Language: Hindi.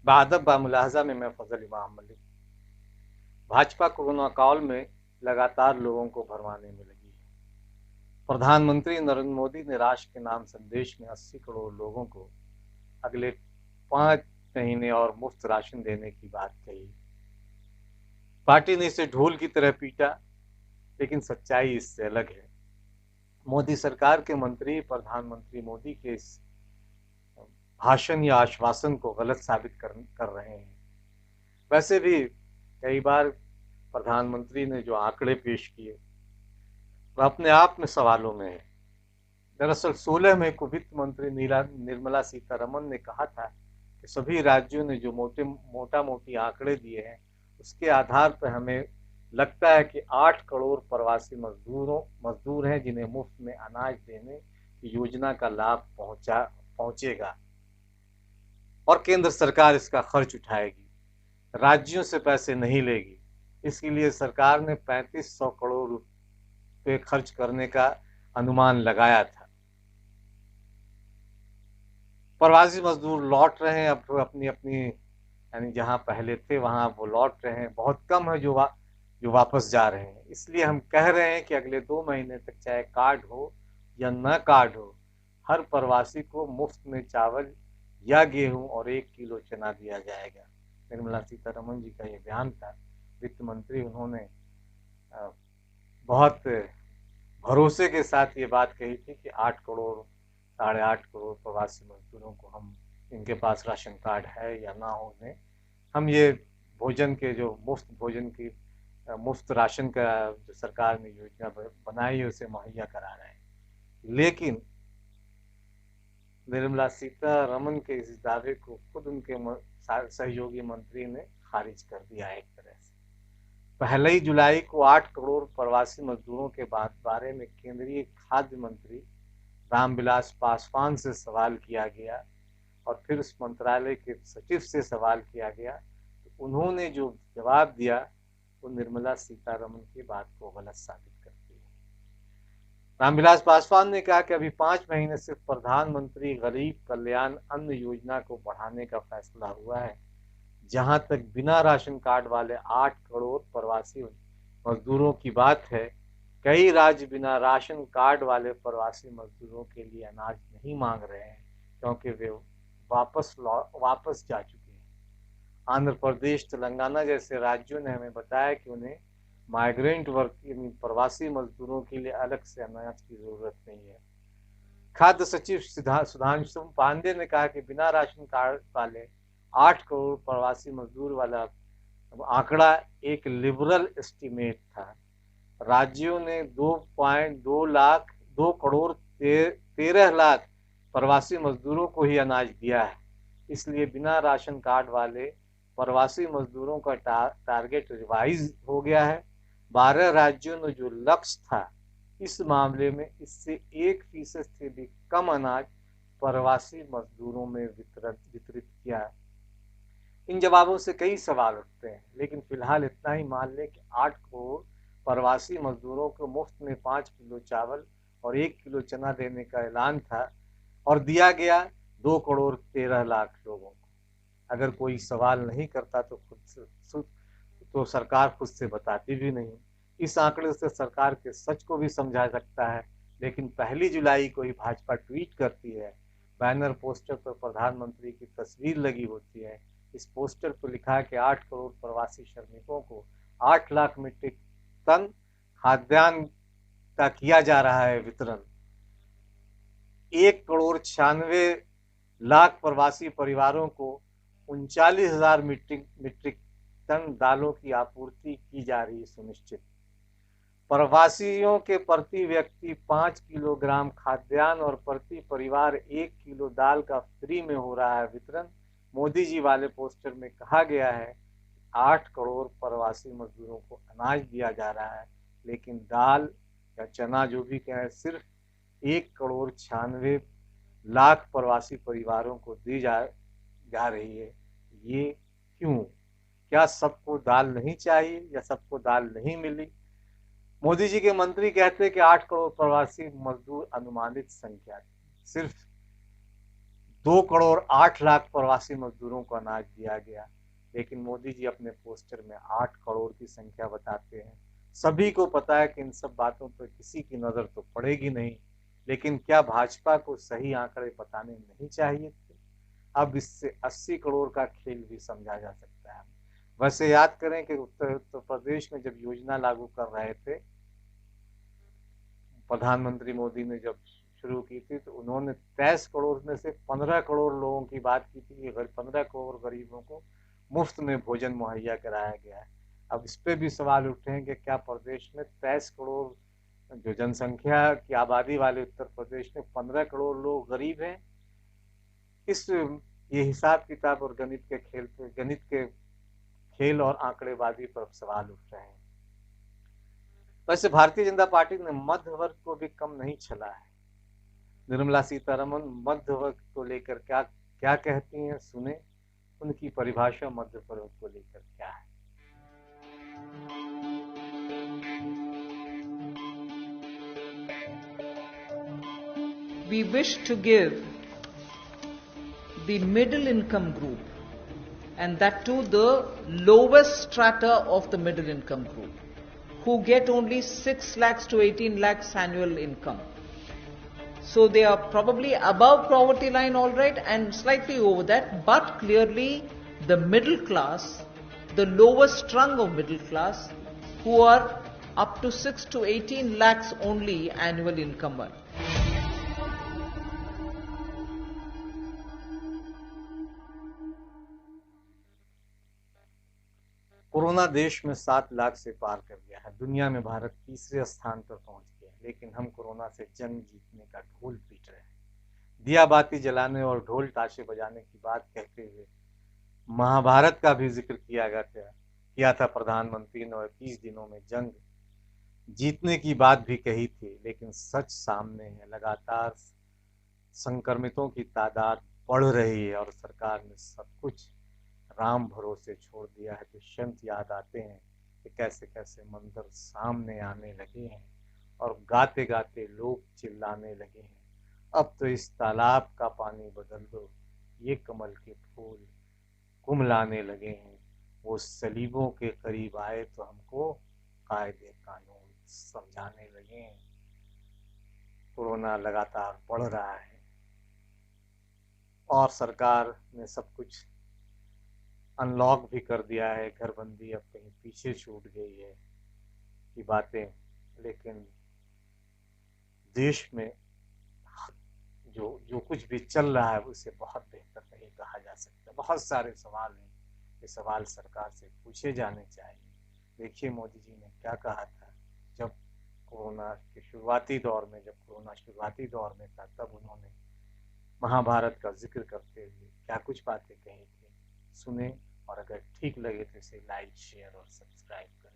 बादब बा मुलाहजा में मैं फजल इमाम मलिक। भाजपा कोरोना काल में लगातार लोगों को भरमाने में लगी है। प्रधानमंत्री नरेंद्र मोदी ने राष्ट्र के नाम संदेश में 80 करोड़ लोगों को अगले 5 महीने और मुफ्त राशन देने की बात कही। पार्टी ने इसे ढोल की तरह पीटा, लेकिन सच्चाई इससे अलग है। मोदी सरकार के मंत्री प्रधानमंत्री मोदी के इस भाषण या आश्वासन को गलत साबित कर रहे हैं। वैसे भी कई बार प्रधानमंत्री ने जो आंकड़े पेश किए वह अपने आप में सवालों में है। दरअसल 16 मई को वित्त मंत्री निर्मला सीतारमन ने कहा था कि सभी राज्यों ने जो मोटा मोटी आंकड़े दिए हैं उसके आधार पर हमें लगता है कि 8 करोड़ प्रवासी मजदूर हैं जिन्हें मुफ्त में अनाज देने की योजना का लाभ पहुंचेगा और केंद्र सरकार इसका खर्च उठाएगी, राज्यों से पैसे नहीं लेगी। इसके लिए सरकार ने 3500 करोड़ रुपए खर्च करने का अनुमान लगाया था। प्रवासी मजदूर लौट रहे हैं, अब अपनी अपनी यानी जहां पहले थे वहां वो लौट रहे हैं। बहुत कम है जो वापस जा रहे हैं। इसलिए हम कह रहे हैं कि अगले 2 महीने तक चाहे कार्ड हो या न कार्ड हो, हर प्रवासी को मुफ्त में चावल या गेहूं और 1 किलो चना दिया जाएगा। निर्मला सीतारमन जी का ये बयान था। वित्त मंत्री उन्होंने बहुत भरोसे के साथ ये बात कही थी कि 8 करोड़ 8.5 करोड़ प्रवासी मजदूरों को हम इनके पास राशन कार्ड है या ना हो उन्हें हम ये भोजन के जो मुफ्त भोजन की मुफ्त राशन का जो सरकार ने योजना बनाई है उसे मुहैया करा रहे हैं। लेकिन निर्मला सीतारमन के इस दावे को खुद उनके सहयोगी मंत्री ने खारिज कर दिया एक तरह से। 1 जुलाई को 8 करोड़ प्रवासी मजदूरों के बारे में केंद्रीय खाद्य मंत्री रामविलास पासवान से सवाल किया गया और फिर उस मंत्रालय के सचिव से सवाल किया गया, तो उन्होंने जो जवाब दिया वो निर्मला सीतारमन की बात को गलत साबित करती है। रामविलास पासवान ने कहा कि अभी 5 महीने से प्रधानमंत्री गरीब कल्याण अन्न योजना को बढ़ाने का फैसला हुआ है। जहां तक बिना राशन कार्ड वाले 8 करोड़ प्रवासी मजदूरों की बात है, कई राज्य बिना राशन कार्ड वाले प्रवासी मजदूरों के लिए अनाज नहीं मांग रहे हैं क्योंकि वे वापस जा चुके हैं। आंध्र प्रदेश, तेलंगाना जैसे राज्यों ने हमें बताया कि उन्हें माइग्रेंट वर्क यानी प्रवासी मजदूरों के लिए अलग से अनाज की जरूरत नहीं है। खाद्य सचिव सुधांशु पांडे ने कहा कि बिना राशन कार्ड वाले 8 करोड़ प्रवासी मजदूर वाला आंकड़ा एक लिबरल एस्टीमेट था। राज्यों ने 2 करोड़ 13 लाख प्रवासी मजदूरों को ही अनाज दिया है। इसलिए बिना राशन कार्ड वाले प्रवासी मजदूरों का टारगेट रिवाइज हो गया है। 12 राज्यों ने जो लक्ष्य था इस मामले में इससे 1% से भी कम अनाज प्रवासी मजदूरों में वितरित किया। इन जवाबों से कई सवाल उठते हैं, लेकिन फिलहाल इतना ही मान लें कि 8 करोड़ प्रवासी मजदूरों को मुफ्त में 5 किलो चावल और 1 किलो चना देने का ऐलान था और दिया गया 2 करोड़ 13 लाख लोगों को। अगर कोई सवाल नहीं करता तो तो सरकार खुद से बताती भी नहीं। इस आंकड़े से सरकार के सच को भी समझा सकता है। लेकिन 1 जुलाई को ही भाजपा ट्वीट करती है, बैनर पोस्टर पर प्रधानमंत्री की तस्वीर लगी होती है। इस पोस्टर पर लिखा है कि 8 करोड़ प्रवासी श्रमिकों को 8 लाख मीट्रिक टन खाद्यान्न का किया जा रहा है वितरण। 1 करोड़ 96 लाख प्रवासी परिवारों को 39,000 मीट्रिक टन दालों की आपूर्ति की जा रही है सुनिश्चित। प्रवासियों के प्रति व्यक्ति 5 किलोग्राम खाद्यान्न और प्रति परिवार 1 किलो दाल का फ्री में हो रहा है वितरण। मोदी जी वाले पोस्टर में कहा गया है 8 करोड़ प्रवासी मजदूरों को अनाज दिया जा रहा है, लेकिन दाल या चना जो भी कहें सिर्फ 1 करोड़ 96 लाख प्रवासी परिवारों को दी जा रही है। ये क्यों? क्या सबको दाल नहीं चाहिए या सबको दाल नहीं मिली? मोदी जी के मंत्री कहते हैं कि 8 करोड़ प्रवासी मजदूर अनुमानित संख्या थी। सिर्फ 2,08,00,000 प्रवासी मजदूरों को अनाज दिया गया। लेकिन मोदी जी अपने पोस्टर में 8 करोड़ की संख्या बताते हैं। सभी को पता है कि इन सब बातों पर किसी की नजर तो पड़ेगी नहीं, लेकिन क्या भाजपा को सही आंकड़े बताने नहीं चाहिए थे? अब इससे 80 करोड़ का खेल भी समझा जा सकता है। वैसे याद करें कि उत्तर प्रदेश में जब योजना लागू कर रहे थे, प्रधानमंत्री मोदी ने जब शुरू की थी, तो उन्होंने 23 करोड़ में से 15 करोड़ लोगों की बात की थी कि 15 करोड़ गरीबों को मुफ्त में भोजन मुहैया कराया गया है। अब इस पे भी सवाल उठे हैं कि क्या प्रदेश में 23 करोड़ जो जनसंख्या की आबादी वाले उत्तर प्रदेश में 15 करोड़ लोग गरीब हैं? इस ये हिसाब किताब और गणित के खेल और आंकड़ेबाजी पर सवाल उठ रहे हैं। वैसे भारतीय जनता पार्टी ने मध्य वर्ग को भी कम नहीं छला है। निर्मला सीतारमन मध्य वर्ग को लेकर क्या क्या कहती हैं, सुने उनकी परिभाषा मध्य वर्ग को लेकर क्या है। We wish to give the middle income group, and that too the lowest strata of the middle income group, who get only 6 lakhs to 18 lakhs annual income. So they are probably above poverty line, all right, and slightly over that, but clearly the middle class, the lowest rung of middle class, who are up to 6 to 18 lakhs only annual income. Corona देश में 7 लाख से पार कर गया है। दुनिया में भारत तीसरे स्थान पर पहुंच गया, लेकिन हम कोरोना से जंग जीतने का ढोल पीट रहे हैं। दिया बाती जलाने और ढोल ताशे बजाने की बात कहते हुए महाभारत का भी जिक्र किया था प्रधानमंत्री ने, और 30 दिनों में जंग जीतने की बात भी कही थी। लेकिन सच सामने है, लगातार संक्रमितों की तादाद बढ़ रही है और सरकार ने सब कुछ राम भरोसे छोड़ दिया है। तो संत याद आते हैं कि कैसे कैसे मंदिर सामने आने लगे हैं और गाते गाते लोग चिल्लाने लगे हैं, अब तो इस तालाब का पानी बदल दो, ये कमल के फूल कुमलाने लगे हैं। वो सलीबों के करीब आए तो हमको कायदे कानून समझाने लगे हैं। कोरोना लगातार बढ़ रहा है और सरकार ने सब कुछ अनलॉक भी कर दिया है, घरबंदी अब कहीं पीछे छूट गई है की बातें। लेकिन देश में जो कुछ भी चल रहा है उसे बहुत बेहतर नहीं कहा जा सकता। बहुत सारे सवाल हैं, ये सवाल सरकार से पूछे जाने चाहिए। देखिए मोदी जी ने क्या कहा था जब कोरोना शुरुआती दौर में था, तब उन्होंने महाभारत का जिक्र करते हुए क्या कुछ बातें कही थी, सुने। और अगर ठीक लगे तो इसे लाइक, शेयर और सब्सक्राइब करें।